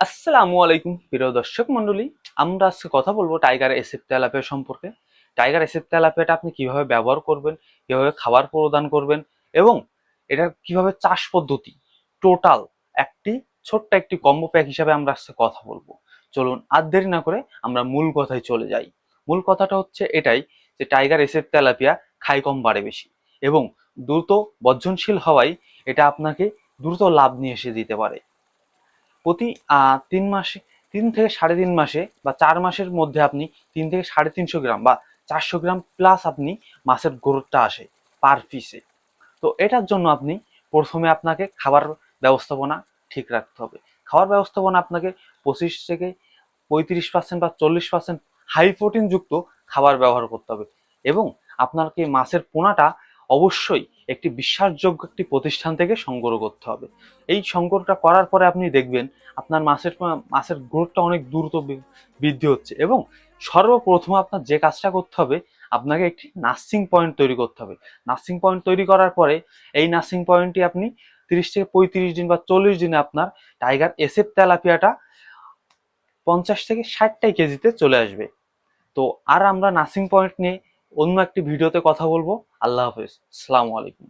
আসসালামু আলাইকুম প্রিয় দর্শক মন্ডলী। আমরা আজকে কথা বলবো টাইগার এসএফ তেলাপিয়া সম্পর্কে। টাইগার এসএফ তেলাপিয়াটা আপনি কিভাবে ব্যবহার করবেন, কিভাবে খাবার প্রদান করবেন এবং এটার কিভাবে চাষ পদ্ধতি টোটাল একটি ছোট্ট একটি কম্বো প্যাক হিসাবে আমরা আজকে কথা বলবো। চলুন আর দেরি না করে আমরা মূল কথায় চলে যাই। মূল কথাটা হচ্ছে এটাই যে টাইগার এসএফ তেলাপিয়া খায় কম বাড়ে বেশি এবং দ্রুত বর্ধনশীল হওয়ায় এটা আপনাকে দ্রুত লাভ নিয়ে এসে দিতে পারে। প্রতি 3 মাসে 3 থেকে 3.5 মাসে বা 4 মাসের মধ্যে আপনি 3 থেকে 350 গ্রাম বা 400 গ্রাম প্লাস আপনি মাছের গ্রোথটা আসে পার পিসে। তো এটার জন্য আপনি প্রথমে আপনাকে খাবার ব্যবস্থাপনা ঠিক রাখতে হবে। খাবার ব্যবস্থাপনা আপনাকে 25 থেকে 35% বা 40% হাই প্রোটিন যুক্ত খাবার ব্যবহার করতে হবে এবং আপনাকে মাছের পোনাটা অবশ্যই একটি বিশ্বাসযোগ্য একটি প্রতিষ্ঠান থেকে সংগ্রহ করতে হবে। এই সংগ্রহটা করার পরে আপনি দেখবেন আপনার মাছের গ্রোথটা অনেক দ্রুত বৃদ্ধি হচ্ছে এবং সর্বপ্রথম আপনার যে কাজটা করতে হবে, আপনাকে একটি নার্সিং পয়েন্ট তৈরি করতে হবে। নার্সিং পয়েন্ট তৈরি করার পরে এই নার্সিং পয়েন্টটি আপনি 30 থেকে 35 দিন বা 40 দিনে আপনার টাইগার এসএফ তেলাপিয়াটা 50 থেকে 60 কেজিতে চলে আসবে। তো আর আমরা নার্সিং পয়েন্ট নিয়ে অন্য একটি ভিডিওতে কথা বলবো। আল্লাহ হাফেজ, আসসালামু আলাইকুম।